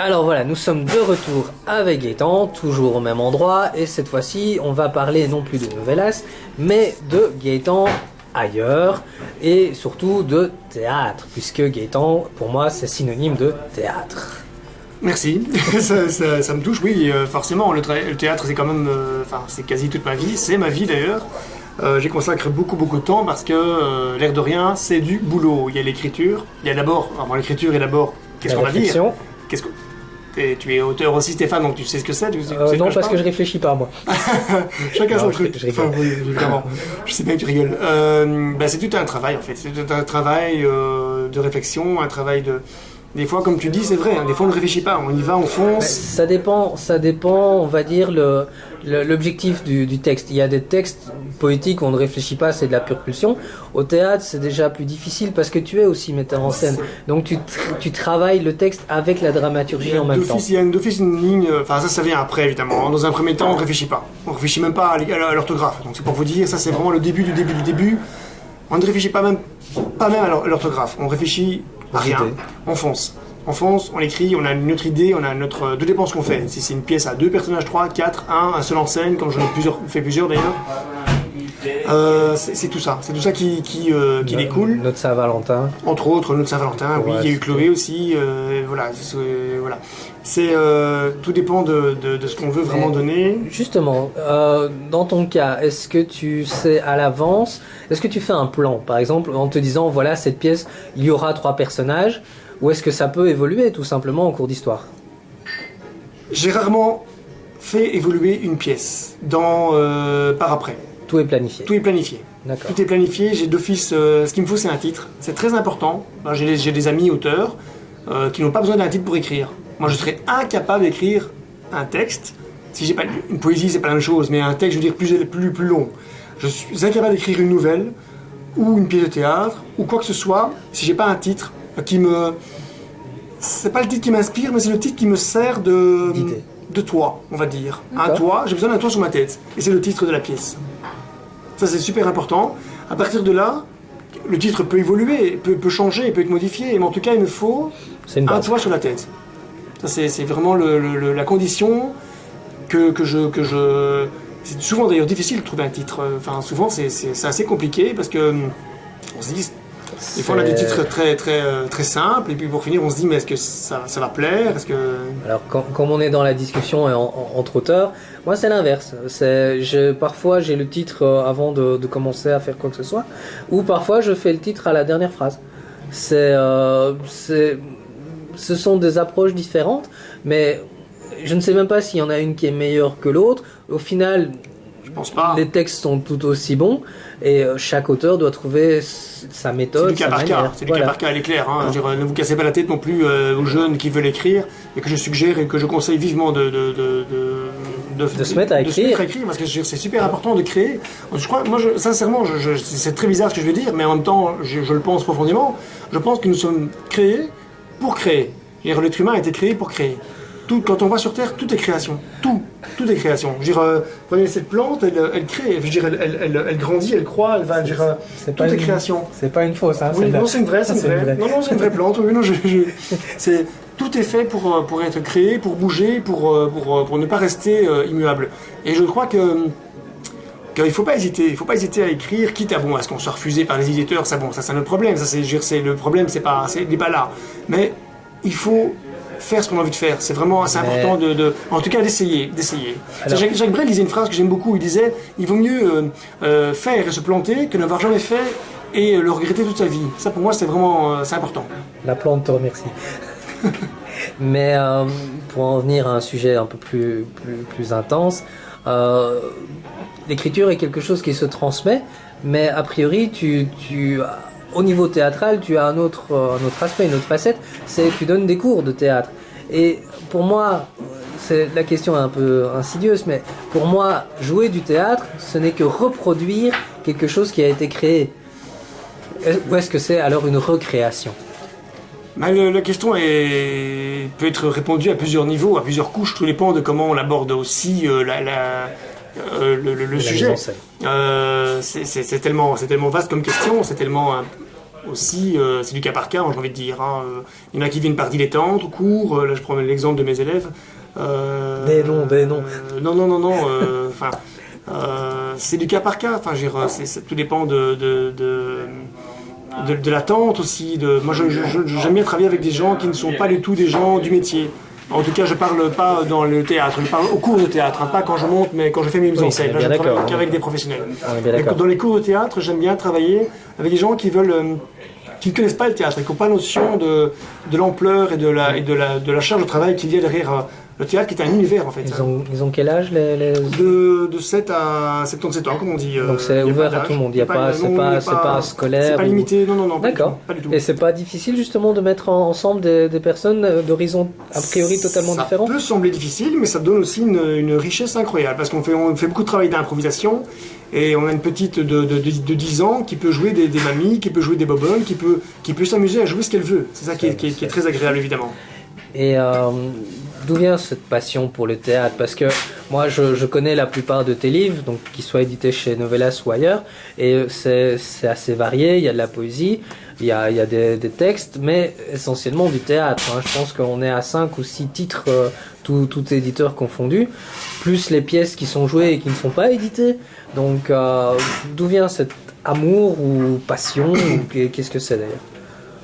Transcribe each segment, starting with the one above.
Alors voilà, nous sommes de retour avec Gaëtan, toujours au même endroit, et cette fois-ci, on va parler non plus de novellas, mais de Gaëtan ailleurs, et surtout de théâtre, puisque Gaëtan, pour moi, c'est synonyme de théâtre. Merci, ça me touche, oui, forcément, le théâtre c'est quand même, c'est quasi toute ma vie, c'est ma vie d'ailleurs. J'y consacre beaucoup de temps parce que, l'air de rien, c'est du boulot. Il y a l'écriture, il y a d'abord, avant l'écriture et d'abord, qu'est-ce qu'on va dire ? Tu es auteur aussi, Stéphane, donc tu sais ce que c'est non, parce que je réfléchis pas, moi. Chacun son truc. Je rigole. Oui, évidemment. Je sais bien que tu rigoles. C'est tout un travail, en fait. C'est tout un travail de réflexion, un travail de... Des fois, comme tu dis, c'est vrai, hein, des fois on ne réfléchit pas, on y va, on fonce. Ça dépend, on va dire, l'objectif du texte. Il y a des textes poétiques où on ne réfléchit pas, c'est de la pure pulsion. Au théâtre, c'est déjà plus difficile parce que tu es aussi metteur en scène. Donc tu travailles le texte avec la dramaturgie en même temps. Il y a d'office une ligne, ça vient après évidemment. Dans un premier temps, on ne réfléchit pas. On ne réfléchit même pas à l'orthographe. Donc c'est pour vous dire, ça c'est vraiment le début du début. On ne réfléchit pas même à l'orthographe. On réfléchit à rien. On fonce, on écrit, on a une autre idée, on a notre... Tout dépend ce qu'on fait. Si c'est une pièce à 2 personnages, 3, 4, 1 seul en scène, comme j'en ai fait plusieurs d'ailleurs. C'est tout ça qui découle. Notre Saint-Valentin. Entre autres, notre Saint-Valentin, oui, il y a eu Chloé aussi, voilà. Tout dépend de ce qu'on veut vraiment donner. Justement, dans ton cas, est-ce que tu sais à l'avance, est-ce que tu fais un plan, par exemple, en te disant, voilà, cette pièce, il y aura 3 personnages, ou est-ce que ça peut évoluer tout simplement en cours d'histoire ? J'ai rarement fait évoluer une pièce par après. Tout est planifié. Tout est planifié. D'accord. Tout est planifié. J'ai d'office. Ce qu'il me faut, c'est un titre. C'est très important. J'ai des amis auteurs qui n'ont pas besoin d'un titre pour écrire. Moi, je serais incapable d'écrire un texte. Si j'ai pas une poésie, c'est pas la même chose, mais un texte, je veux dire plus long. Je suis incapable d'écrire une nouvelle ou une pièce de théâtre ou quoi que ce soit si j'ai pas un titre qui me. C'est pas le titre qui m'inspire, mais c'est le titre qui me sert de toit, on va dire. Un toit. J'ai besoin d'un toit sur ma tête, et c'est le titre de la pièce. Ça, c'est super important. À partir de là, le titre peut évoluer, peut changer, peut être modifié, mais en tout cas, il me faut un toit sur la tête. Ça, c'est vraiment la condition que je... C'est souvent d'ailleurs difficile de trouver un titre. Souvent, c'est assez compliqué parce que on se dit... Des fois, on a des titres très simples, et puis pour finir, on se dit, mais est-ce que ça va plaire ? Alors, comme on est dans la discussion entre auteurs, moi, c'est l'inverse. Parfois, j'ai le titre avant de commencer à faire quoi que ce soit, ou parfois, je fais le titre à la dernière phrase. Ce sont des approches différentes, mais je ne sais même pas s'il y en a une qui est meilleure que l'autre. Au final... Je pense pas. Les textes sont tout aussi bons et chaque auteur doit trouver sa méthode, sa manière. C'est du cas par cas, elle est claire. Hein. Ne vous cassez pas la tête non plus aux jeunes qui veulent écrire et que je suggère et que je conseille vivement de se mettre à écrire. Parce que c'est super important de créer. Je crois, sincèrement, c'est très bizarre ce que je veux dire, mais en même temps, je le pense profondément. Je pense que nous sommes créés pour créer. L'être humain a été créé pour créer. Quand on va sur Terre, tout est création. Tout est création. Prenez cette plante, elle crée. Elle grandit, elle croît, elle va. Tout est création. C'est pas une fausse, hein. Oui, non, c'est une vraie. Non, c'est une vraie plante. Oui, non, tout est fait pour être créé, pour bouger, pour ne pas rester immuable. Et je crois qu'il ne faut pas hésiter. Il ne faut pas hésiter à écrire, quitte à est-ce qu'on soit refusé par les éditeurs, ça c'est notre problème. Le problème, n'est pas là. Mais il faut faire ce qu'on a envie de faire. C'est vraiment assez important en tout cas d'essayer. Alors, Jacques Brel disait une phrase que j'aime beaucoup. Il disait, il vaut mieux faire et se planter que n'avoir jamais fait et le regretter toute sa vie. Ça pour moi c'est vraiment c'est important. La plante te remercie. Mais pour en venir à un sujet un peu plus intense, l'écriture est quelque chose qui se transmet, mais a priori au niveau théâtral, tu as un autre aspect, une autre facette, c'est que tu donnes des cours de théâtre. Et pour moi, la question est un peu insidieuse, mais pour moi, jouer du théâtre, ce n'est que reproduire quelque chose qui a été créé. Ou est-ce que c'est alors une recréation ? La question peut être répondue à plusieurs niveaux, à plusieurs couches, tout dépend de comment on aborde aussi le sujet. C'est tellement vaste comme question, c'est tellement aussi, c'est du cas par cas, j'ai envie de dire. Hein. Il y en a qui viennent par dilettante au cours. Là, je prends l'exemple de mes élèves. Des noms. Non. Enfin, c'est du cas par cas. Enfin, je veux dire, tout dépend de l'attente aussi. Moi, j'aime bien travailler avec des gens qui ne sont pas du tout des gens du métier. En tout cas, je parle pas dans le théâtre, je parle au cours de théâtre, hein, pas quand je monte, mais quand je fais mes mises en scène. Là, je travaille qu'avec des professionnels. Dans les cours de théâtre, j'aime bien travailler avec des gens qui ne connaissent pas le théâtre et qui n'ont pas notion de l'ampleur et de la charge de travail qu'il y a derrière le théâtre, qui est un univers en fait. Ils ont quel âge les... De 7 à 77 ans, comme on dit. Donc c'est ouvert à tout le monde, c'est pas scolaire. C'est pas limité, non. D'accord. Pas du tout. Et c'est pas difficile justement de mettre ensemble des personnes d'horizons a priori totalement différents? Ça peut sembler difficile, mais ça donne aussi une richesse incroyable, parce qu'on fait beaucoup de travail d'improvisation. Et on a une petite de 10 ans qui peut jouer des mamies, qui peut jouer des bobonnes, qui peut s'amuser à jouer ce qu'elle veut. C'est ça qui est très agréable, évidemment. Et d'où vient cette passion pour le théâtre? Parce que moi, je connais la plupart de tes livres, donc qu'ils soient édités chez Novelas ou ailleurs, et c'est assez varié. Il y a de la poésie, il y a des textes, mais essentiellement du théâtre. Hein. Je pense qu'on est à 5 ou 6 titres, tout éditeur confondu, plus les pièces qui sont jouées et qui ne sont pas éditées. Donc, d'où vient cet amour ou passion ou qu'est-ce que c'est d'ailleurs?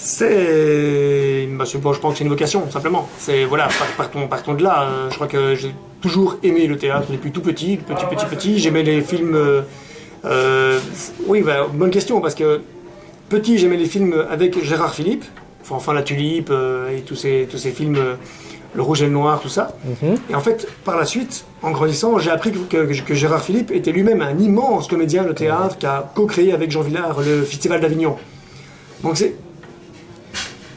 Je pense que c'est une vocation, simplement. C'est, voilà, partons de là. Je crois que j'ai toujours aimé le théâtre depuis tout petit. J'aimais les films... Oui, bonne question, parce que petit, j'aimais les films avec Gérard Philippe, enfin La Tulipe et tous ces films, Le Rouge et le Noir, tout ça. Et en fait, par la suite, en grandissant, j'ai appris que Gérard Philippe était lui-même un immense comédien de théâtre qui a co-créé avec Jean Vilar le Festival d'Avignon. Donc c'est...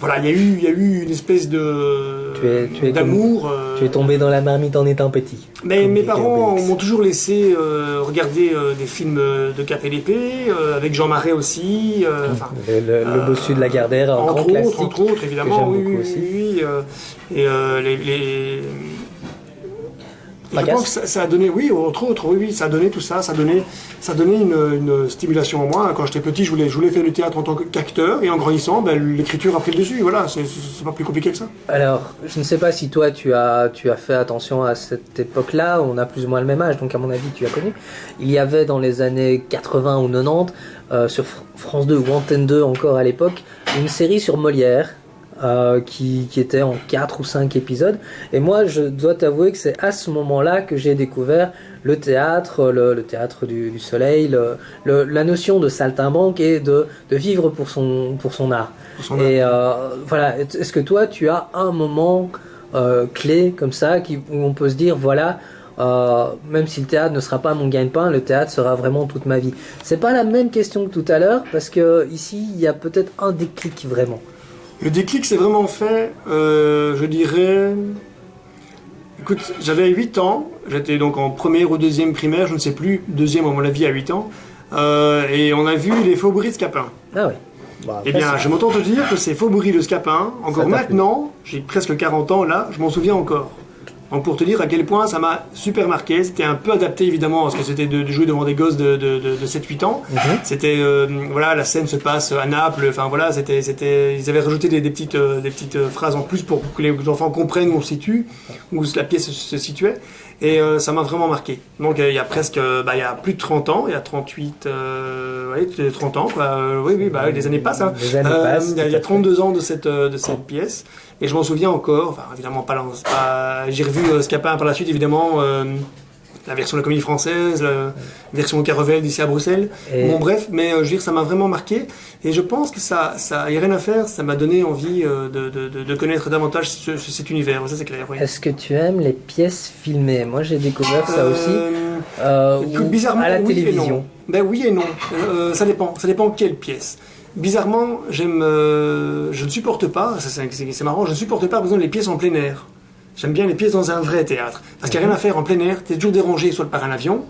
Voilà, il y a eu une espèce d'amour. Tu es tombé dans la marmite en étant petit. Mais mes parents m'ont toujours laissé regarder des films de Cap et l'épée, avec Jean Marais aussi. Le bossu de la Gardère, un grand classique. Entre autres, évidemment. Oui, aussi. Et je pense que ça a donné, entre autres, ça a donné tout ça, ça a donné une stimulation en moi. Quand j'étais petit, je voulais faire du théâtre en tant qu'acteur, et en grandissant, l'écriture a pris le dessus. Voilà, c'est pas plus compliqué que ça. Alors, je ne sais pas si toi, tu as fait attention à cette époque-là, on a plus ou moins le même âge, donc à mon avis, tu as connu. Il y avait dans les années 80 ou 90, sur France 2 ou Antenne 2 encore à l'époque, une série sur Molière, qui était en 4 ou 5 épisodes. Et moi, je dois t'avouer que c'est à ce moment-là que j'ai découvert le théâtre, le théâtre du soleil, la notion de saltimbanque et de vivre pour son art. Voilà, est-ce que toi, tu as un moment clé comme ça où on peut se dire, voilà, même si le théâtre ne sera pas mon gagne-pain, le théâtre sera vraiment toute ma vie? C'est pas la même question que tout à l'heure, parce que ici, il y a peut-être un déclic vraiment. Le déclic s'est vraiment fait, je dirais... Écoute, j'avais 8 ans, j'étais donc en première ou deuxième primaire, je ne sais plus, deuxième à mon avis à 8 ans, et on a vu les Faubourgs de Scapin. Ah oui. Eh bien, je m'entends te dire que ces Faubourgs de Scapin, encore maintenant, j'ai presque 40 ans là, je m'en souviens encore. Donc pour te dire à quel point ça m'a super marqué, c'était un peu adapté évidemment parce que c'était de jouer devant des gosses de 7-8 ans. C'était voilà, la scène se passe à Naples, enfin voilà, ils avaient rajouté des petites phrases en plus pour que les enfants comprennent où on se situe, où la pièce se situait. Et ça m'a vraiment marqué. Donc il y a presque, il y a plus de 30 ans, il y a 38, 30 ans quoi. Les années passent. Hein. Les années passent. Il y a 32 ans de cette pièce. Et je m'en souviens encore, enfin évidemment j'ai revu Scapin par la suite évidemment, la version de la Comédie Française, la version au Carevel d'ici à Bruxelles. Bon bref, mais je veux dire ça m'a vraiment marqué et je pense que ça y a rien à faire, ça m'a donné envie de connaître davantage cet univers, ça c'est clair. Oui. Est-ce que tu aimes les pièces filmées? Moi j'ai découvert ça aussi bizarrement, à la oui télévision. Oui et non, ça dépend quelle pièce. Bizarrement, je ne supporte pas, c'est marrant, je ne supporte pas par exemple les pièces en plein air. J'aime bien les pièces dans un vrai théâtre. Parce qu'il n'y a rien à faire en plein air, tu es toujours dérangé soit par un avion,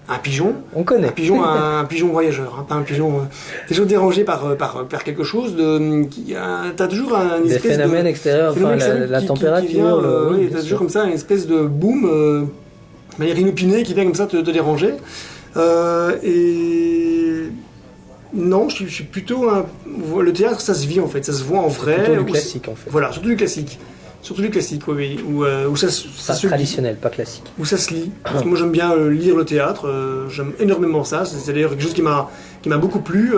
un pigeon. On connaît. Un pigeon voyageur, hein, pas un pigeon. Tu es toujours dérangé par quelque chose de. Tu as toujours un espèce de. Des phénomènes extérieurs, enfin la température. Oui, tu as toujours comme ça une espèce de boom, de manière inopinée qui vient comme ça te déranger. Non, je suis plutôt un... Le théâtre, ça se vit en fait, ça se voit en vrai. Plutôt du classique en fait. Voilà, surtout du classique. Surtout du classique, oui. Où ça se traditionnel, pas classique. Où ça se lit. Parce que moi j'aime bien lire le théâtre, j'aime énormément ça. C'est d'ailleurs quelque chose qui m'a beaucoup plu.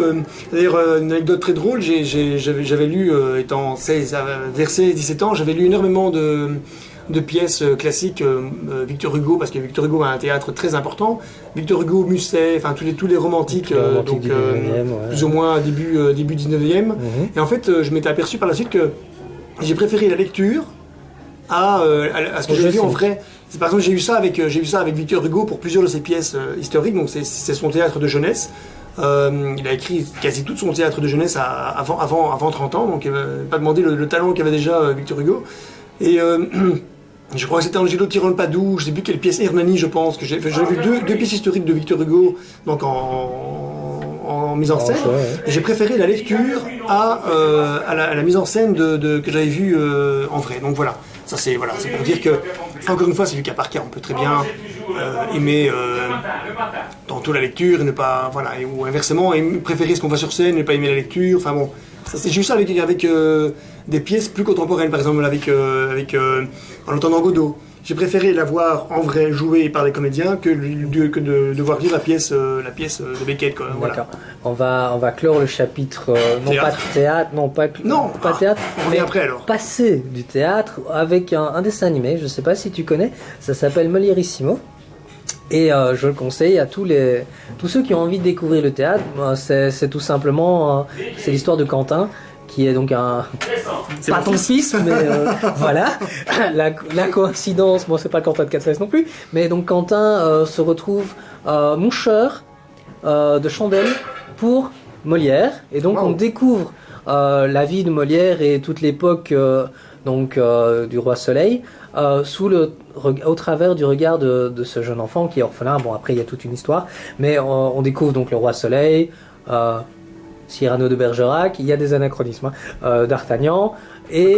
D'ailleurs, une anecdote très drôle, j'avais lu, étant vers 17 ans, j'avais lu énormément de pièces classiques, Victor Hugo, parce que Victor Hugo a un théâtre très important. Victor Hugo, Musset, enfin tous les romantiques, donc, du 19e, plus ou moins début 19e. Et en fait, je m'étais aperçu par la suite que j'ai préféré la lecture à ce que j'ai vu en vrai. Par exemple, j'ai eu ça avec Victor Hugo pour plusieurs de ses pièces historiques, donc c'est son théâtre de jeunesse. Il a écrit quasi tout son théâtre de jeunesse avant 30 ans, donc il n'a pas demandé le talent qu'avait déjà Victor Hugo. Et je crois que c'était Angelo Tirone-Padoue, je ne sais plus quelle pièce, Hernani je pense, que j'avais vu deux pièces historiques de Victor Hugo, donc en mise en scène. Et j'ai préféré la lecture à la mise en scène que j'avais vue en vrai. Donc voilà, ça c'est pour dire que, encore une fois, c'est du cas par cas. On peut très bien aimer tantôt la lecture et ne pas, voilà, ou inversement, préférer ce qu'on voit sur scène et ne pas aimer la lecture. Enfin bon, ça c'est juste avec des pièces plus contemporaines, par exemple En entendant Godot. J'ai préféré la voir en vrai jouée par les comédiens que de devoir lire la pièce de Beckett. Quoi. Voilà. D'accord. On va clore le chapitre non pas de théâtre, pas théâtre, on revient après alors. Passer du théâtre avec un dessin animé. Je ne sais pas si tu connais. Ça s'appelle Molierissimo. Et je le conseille à tous ceux qui ont envie de découvrir le théâtre. C'est tout simplement c'est l'histoire de Quentin, qui est donc pas ton fils, mais voilà, la coïncidence, bon c'est pas Quentin de Catherès non plus, mais donc Quentin se retrouve moucheur de chandelle pour Molière, et donc on découvre la vie de Molière et toute l'époque du Roi Soleil au travers du regard de ce jeune enfant qui est orphelin. Bon, après il y a toute une histoire, mais on découvre donc le Roi Soleil, Cyrano de Bergerac, il y a des anachronismes, d'Artagnan, et...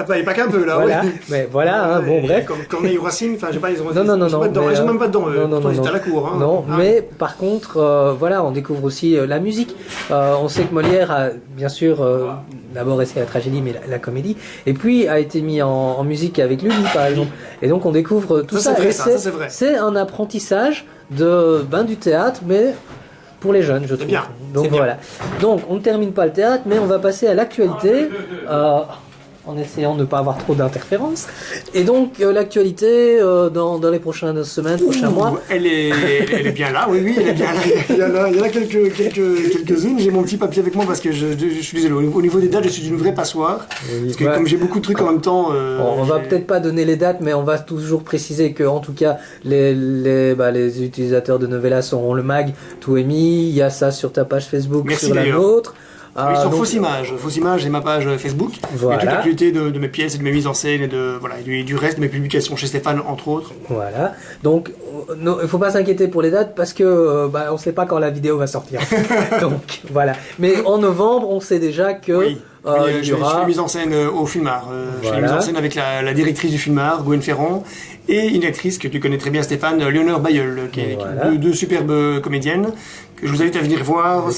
pas qu'un peu là, voilà, oui. mais voilà, bon bref. Comme Corneille ou Racine, enfin, j'ai pas, ils ont non, ils sont même pas dedans, ils étaient à la cour. Hein. Non, mais par contre, voilà, on découvre aussi la musique. On sait que Molière a, bien sûr, d'abord essayé la tragédie, mais la comédie, et puis a été mis en musique avec Lully, par exemple. Et donc on découvre tout ça. C'est vrai. C'est un apprentissage du théâtre, mais pour les jeunes, je trouve. Bien. Donc voilà. Donc on ne termine pas le théâtre, mais on va passer à l'actualité, en essayant de ne pas avoir trop d'interférences. Et donc l'actualité dans les prochaines semaines, prochains mois. Elle est bien là, oui, elle est bien là. Il y en a quelques-unes. J'ai mon petit papier avec moi parce que je suis désolé. Au niveau des dates, je suis une vraie passoire. Oui, parce que comme j'ai beaucoup de trucs en même temps. On va peut-être pas donner les dates, mais on va toujours préciser que, en tout cas, les utilisateurs de Novella auront le mag, tout est mis. Il y a ça sur ta page Facebook, merci sur la nôtre. Oui, sur Fausse Image, et ma page Facebook. Voilà. Et toute l'actualité de mes pièces et de mes mises en scène et du reste de mes publications chez Stéphane, entre autres. Voilà. Donc, il ne faut pas s'inquiéter pour les dates parce que on ne sait pas quand la vidéo va sortir. Donc, voilà. Mais en novembre, on sait déjà que... Oui. Je fais mise en scène au Fulmar. Je fais mise en scène avec la directrice du Fulmar, Gwen Ferrand, et une actrice que tu connais très bien, Stéphane, Léonore Bayeul, qui est deux superbes comédiennes que je vous invite à venir voir.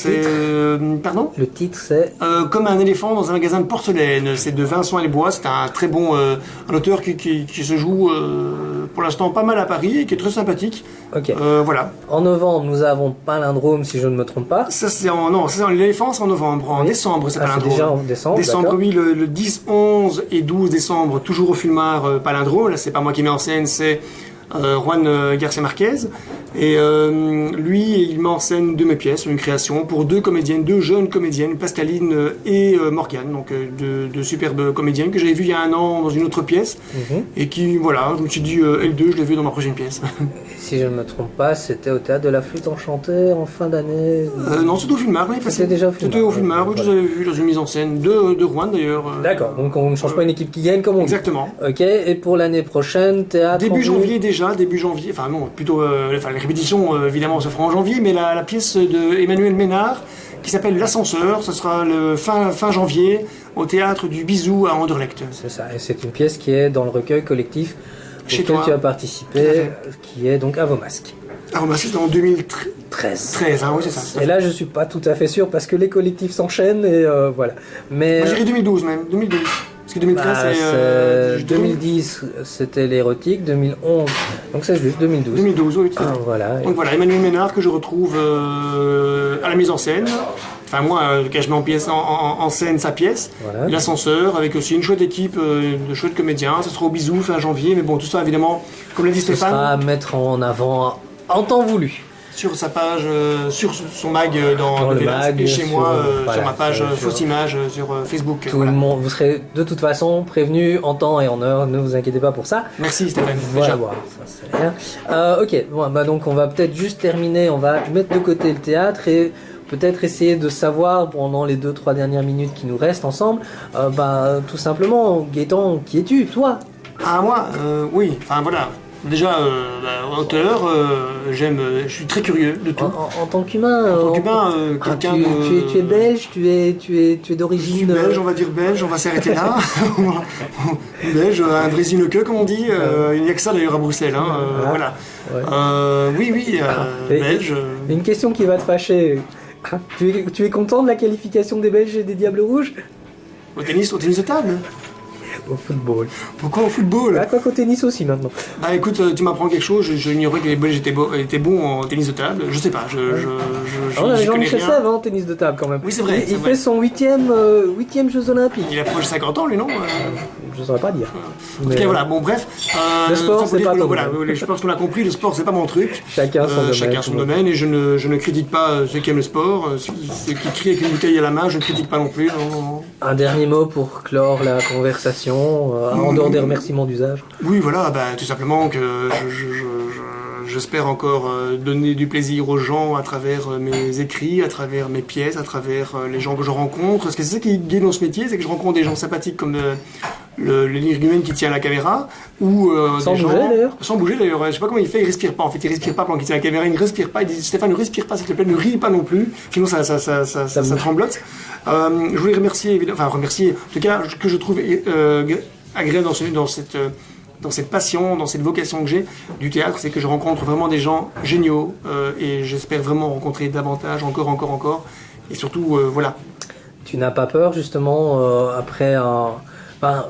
Pardon ? Le titre, c'est Comme un éléphant dans un magasin de porcelaine. C'est de Vincent Elbois. C'est un très bon un auteur qui se joue pour l'instant pas mal à Paris et qui est très sympathique. Ok. Voilà. En novembre, nous avons Palindrome, si je ne me trompe pas. Ça c'est l'éléphant, c'est en novembre. En décembre, c'est Palindrome. C'est déjà en décembre. Décembre, oui, le 10, 11 et 12 décembre, toujours au Fulmar, Palindrome. Là, c'est pas moi qui mets en scène, c'est Juan Garcia Marquez. Et lui, il met en scène de mes pièces, une création pour deux jeunes comédiennes, Pascaline et Morgane, donc deux superbes comédiennes que j'avais vues il y a un an dans une autre pièce. Et qui, voilà, je me suis dit, L2, je l'ai vu dans ma prochaine pièce. Si je ne me trompe pas, c'était au Théâtre de la Flûte Enchantée en fin d'année. Non, c'était au Fulmar, oui. C'était déjà au Fulmar. C'était au Fulmar, oui, je l'avais vu dans une mise en scène de Rouen d'ailleurs. D'accord, donc on ne change pas une équipe qui gagne comme on dit. Exactement. Ok, et pour l'année prochaine, théâtre. Début janvier, enfin non, plutôt les répétitions évidemment se feront en janvier, mais la pièce de Emmanuel Ménard qui s'appelle L'Ascenseur, ce sera le fin janvier au théâtre du Bisou à Anderlecht. C'est ça, et c'est une pièce qui est dans le recueil collectif auquel tu as participé, qui est donc À vos masques. bah, c'était en 2013, 13. hein, oui, c'est ça. Et là, je suis pas tout à fait sûr parce que les collectifs s'enchaînent et voilà. Mais Moi, j'irais 2012 même, 2012. Parce que 2013, bah, c'est... 2010, c'était l'érotique, 2011, donc c'est juste 2012. 2012, oui, tout à fait. Voilà. Donc voilà, Emmanuel Ménard que je retrouve à la mise en scène. Enfin moi, je mets en scène sa pièce, Voilà. l'ascenseur, avec aussi une chouette équipe de chouettes comédiens. Ce sera au bisou fin janvier, mais bon, tout ça évidemment, comme l'a dit Ce Stéphane, sera à mettre en avant en temps voulu. sur sa page, sur son mag Dans dans le Novelas, mag, et chez sur, moi, voilà, sur ma page sur- Fausse Image sur Facebook. Tout Voilà. le monde, vous serez de toute façon prévenu en temps et en heure, ne vous inquiétez pas pour ça. Merci Stéphane. Voilà, Déjà. voilà, ça c'est rien. Ok, bon, bah donc on va peut-être juste terminer, on va mettre de côté le théâtre et peut-être essayer de savoir pendant les 2-3 dernières minutes qui nous restent ensemble, tout simplement, Gaëtan, qui es-tu, toi? Ah moi, oui, enfin voilà. Déjà, auteur, je suis très curieux de tout. En tant qu'humain, En tant qu'humain, quelqu'un de... tu es belge, tu es Je suis d'origine. belge, on va dire belge, on va s'arrêter là. Belge, un brésil que comme on dit, il n'y a que ça d'ailleurs à Bruxelles. Hein, voilà. Ouais. Oui, Et- belge. Une question qui va te fâcher. Tu es content de la qualification des Belges et des Diables Rouges? Au tennis de table. Au football. Pourquoi au football? Ah, quoi qu'au tennis aussi maintenant. Bah écoute, tu m'apprends quelque chose, je ignorais que les Belges étaient bons en tennis de table, je sais pas, On a j'y connais Jean-Michel rien. Sèvres en tennis de table quand même. Oui, c'est vrai, Il c'est vrai. fait son huitième Jeux Olympiques. Il approche 50 ans lui, non? Je saurais pas dire. En tout cas, voilà, bon, bref. Le sport, sans c'est dire pas que, ton voilà, domaine. je pense qu'on a compris, le sport, c'est pas mon truc. Chacun son domaine. Chacun son domaine, et je ne critique pas ceux qui aiment le sport. Ceux qui crient avec une bouteille à la main, je ne critique pas non plus. Non. Un dernier mot pour clore la conversation, en dehors des remerciements d'usage. Oui, voilà, tout simplement que j'espère encore donner du plaisir aux gens à travers mes écrits, à travers mes pièces, à travers les gens que je rencontre. Parce que c'est ça qui est gai dans ce métier, c'est que je rencontre des gens sympathiques comme l'énergumène qui tient la caméra, ou Sans des bouger, gens... d'ailleurs. Sans bouger d'ailleurs, ouais. Je sais pas comment il fait, il respire pas. En fait, il respire pas pendant qu'il tient la caméra, il ne respire pas. Il dit Stéphane, ne respire pas s'il te plaît, ne ris pas non plus, sinon ça tremblote. Je voulais remercier, remercier, en tout cas, que je trouve agréable dans cette passion, dans cette vocation que j'ai du théâtre, c'est que je rencontre vraiment des gens géniaux et j'espère vraiment rencontrer davantage, encore. Et surtout, voilà. Tu n'as pas peur justement après un... Enfin,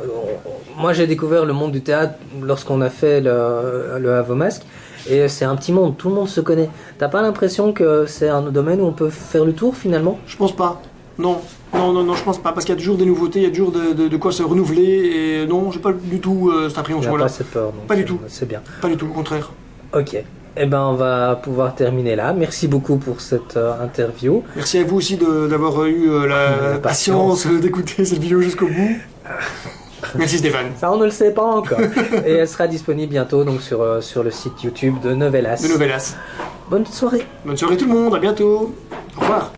moi j'ai découvert le monde du théâtre lorsqu'on a fait le Havre au Masque et c'est un petit monde, tout le monde se connaît. T'as pas l'impression que c'est un domaine où on peut faire le tour finalement? Je pense pas. Non, je pense pas, parce qu'il y a toujours des nouveautés, il y a toujours de quoi se renouveler, et non, j'ai pas du tout cette Tu n'as appréhension-là. pas cette peur. Donc Pas du tout. C'est bien. Pas du tout, au contraire. Ok. Eh ben, on va pouvoir terminer là. Merci beaucoup pour cette interview. Merci à vous aussi d'avoir eu la patience d'écouter cette vidéo jusqu'au bout. Merci Stéphane. Ça, on ne le sait pas encore. Et elle sera disponible bientôt donc sur le site YouTube de Novelas. De Novelas. Bonne soirée. Bonne soirée tout le monde, à bientôt. Au revoir.